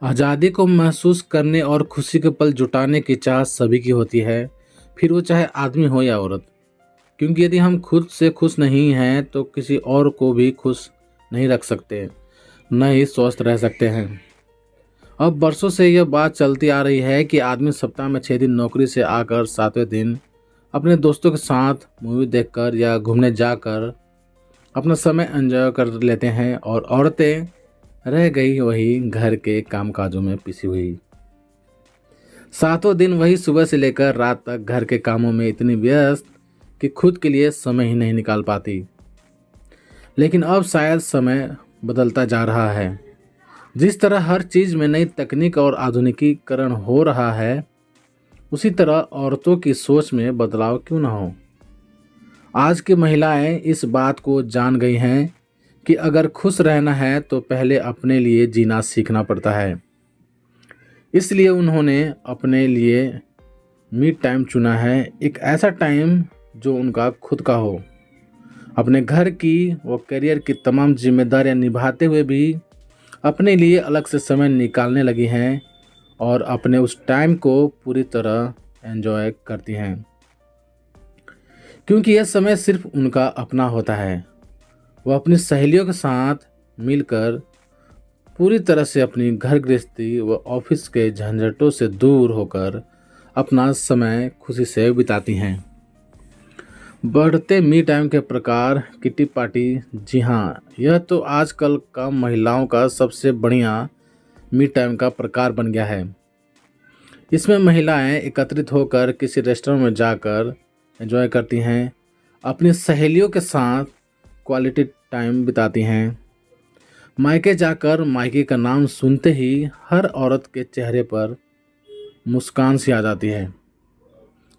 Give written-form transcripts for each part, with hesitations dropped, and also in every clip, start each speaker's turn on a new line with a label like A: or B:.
A: आज़ादी को महसूस करने और खुशी के पल जुटाने की चाह सभी की होती है, फिर वो चाहे आदमी हो या औरत। क्योंकि यदि हम खुद से खुश नहीं हैं तो किसी और को भी खुश नहीं रख सकते, न ही स्वस्थ रह सकते हैं। अब बरसों से यह बात चलती आ रही है कि आदमी सप्ताह में 6 दिन नौकरी से आकर 7वें दिन अपने दोस्तों के साथ मूवी देखकर या घूमने जाकर अपना समय एंजॉय कर लेते हैं, और औरतें रह गई वही घर के कामकाजों में पिसी हुई। सातों दिन वही सुबह से लेकर रात तक घर के कामों में इतनी व्यस्त कि खुद के लिए समय ही नहीं निकाल पाती। लेकिन अब शायद समय बदलता जा रहा है। जिस तरह हर चीज़ में नई तकनीक और आधुनिकीकरण हो रहा है, उसी तरह औरतों की सोच में बदलाव क्यों न हो। आज की महिलाएं इस बात को जान गई हैं कि अगर खुश रहना है तो पहले अपने लिए जीना सीखना पड़ता है। इसलिए उन्होंने अपने लिए मी टाइम चुना है, एक ऐसा टाइम जो उनका खुद का हो। अपने घर की व करियर की तमाम जिम्मेदारियां निभाते हुए भी अपने लिए अलग से समय निकालने लगी हैं और अपने उस टाइम को पूरी तरह एंजॉय करती हैं, क्योंकि यह समय सिर्फ उनका अपना होता है। वह अपनी सहेलियों के साथ मिलकर पूरी तरह से अपनी घर गृहस्थी व ऑफिस के झंझटों से दूर होकर अपना समय खुशी से बिताती हैं। बढ़ते मी टाइम के प्रकार किटी पार्टी, जी हाँ, यह तो आजकल का महिलाओं का सबसे बढ़िया मी टाइम का प्रकार बन गया है। इसमें महिलाएं एकत्रित होकर किसी रेस्टोरेंट में जाकर एंजॉय करती हैं, अपनी सहेलियों के साथ क्वालिटी टाइम बिताती हैं। मायके जाकर मायके का नाम सुनते ही हर औरत के चेहरे पर मुस्कान सी आ जाती है,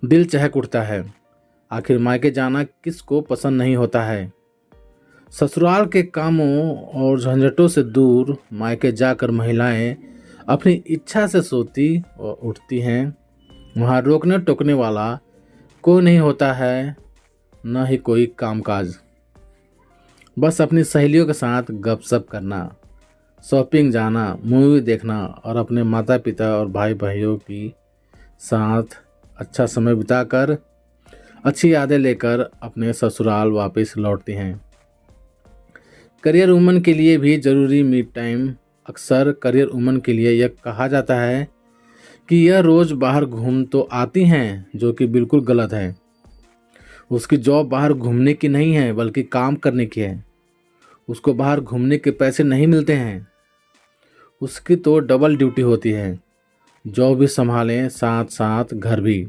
A: दिल चहक उठता है। आखिर मायके जाना किसको पसंद नहीं होता है। ससुराल के कामों और झंझटों से दूर मायके जाकर महिलाएं अपनी इच्छा से सोती और उठती हैं। वहाँ रोकने टोकने वाला कोई नहीं होता है, न ही कोई कामकाज। बस अपनी सहेलियों के साथ गपशप करना, शॉपिंग जाना, मूवी देखना और अपने माता पिता और भाई भाइयों की साथ अच्छा समय बिताकर अच्छी यादें लेकर अपने ससुराल वापस लौटती हैं। करियर वुमन के लिए भी ज़रूरी मी टाइम। अक्सर करियर वुमन के लिए यह कहा जाता है कि यह रोज़ बाहर घूम तो आती हैं, जो कि बिल्कुल गलत है। उसकी जॉब बाहर घूमने की नहीं है बल्कि काम करने की है। उसको बाहर घूमने के पैसे नहीं मिलते हैं, उसकी तो डबल ड्यूटी होती है, जॉब भी संभालें साथ साथ घर भी।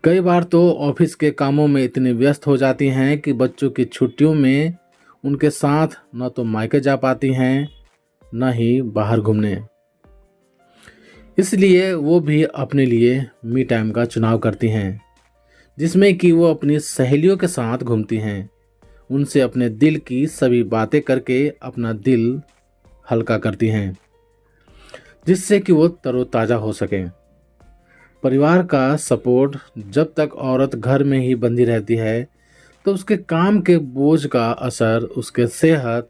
A: कई बार तो ऑफिस के कामों में इतनी व्यस्त हो जाती हैं कि बच्चों की छुट्टियों में उनके साथ न तो मायके जा पाती हैं, न ही बाहर घूमने। इसलिए वो भी अपने लिए मी टाइम का चुनाव करती हैं, जिसमें कि वो अपनी सहेलियों के साथ घूमती हैं, उनसे अपने दिल की सभी बातें करके अपना दिल हल्का करती हैं, जिससे कि वो तरोताज़ा हो सकें। परिवार का सपोर्ट, जब तक औरत घर में ही बंधी रहती है तो उसके काम के बोझ का असर उसके सेहत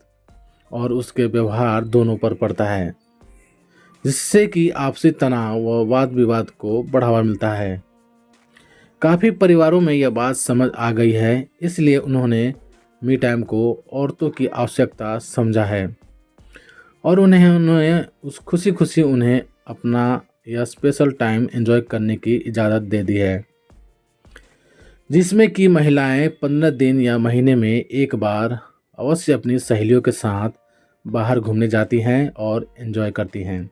A: और उसके व्यवहार दोनों पर पड़ता है, जिससे कि आपसी तनाव व वाद विवाद को बढ़ावा मिलता है। काफ़ी परिवारों में यह बात समझ आ गई है, इसलिए उन्होंने मी टाइम को औरतों की आवश्यकता समझा है और उन्हें उस खुशी खुशी उन्हें अपना यह स्पेशल टाइम एंजॉय करने की इजाज़त दे दी है, जिसमें कि महिलाएं 15 दिन या महीने में एक बार अवश्य अपनी सहेलियों के साथ बाहर घूमने जाती हैं और एंजॉय करती हैं।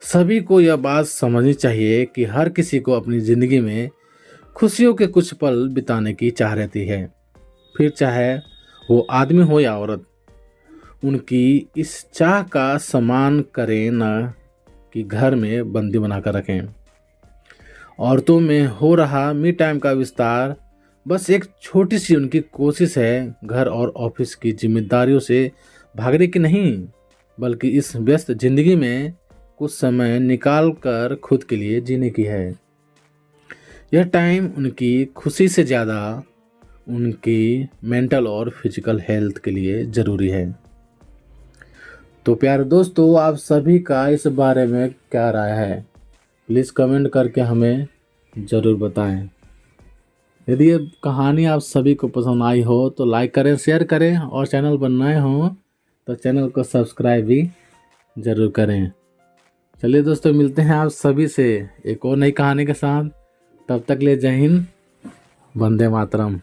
A: सभी को यह बात समझनी चाहिए कि हर किसी को अपनी ज़िंदगी में खुशियों के कुछ पल बिताने की चाह रहती है, फिर चाहे वो आदमी हो या औरत। उनकी इस चाह का सम्मान करें, न कि घर में बंदी बनाकर रखें। औरतों में हो रहा मी टाइम का विस्तार बस एक छोटी सी उनकी कोशिश है, घर और ऑफिस की जिम्मेदारियों से भागने की नहीं, बल्कि इस व्यस्त जिंदगी में कुछ समय निकाल कर खुद के लिए जीने की है। यह टाइम उनकी खुशी से ज़्यादा उनकी मेंटल और फिजिकल हेल्थ के लिए ज़रूरी है। तो प्यारे दोस्तों, आप सभी का इस बारे में क्या राय है, प्लीज़ कमेंट करके हमें ज़रूर बताएं। यदि ये कहानी आप सभी को पसंद आई हो तो लाइक करें, शेयर करें, और चैनल पर नए हों तो चैनल को सब्सक्राइब भी ज़रूर करें। चलिए दोस्तों, मिलते हैं आप सभी से एक और नई कहानी के साथ। तब तक ले जय हिंद, वंदे मातरम।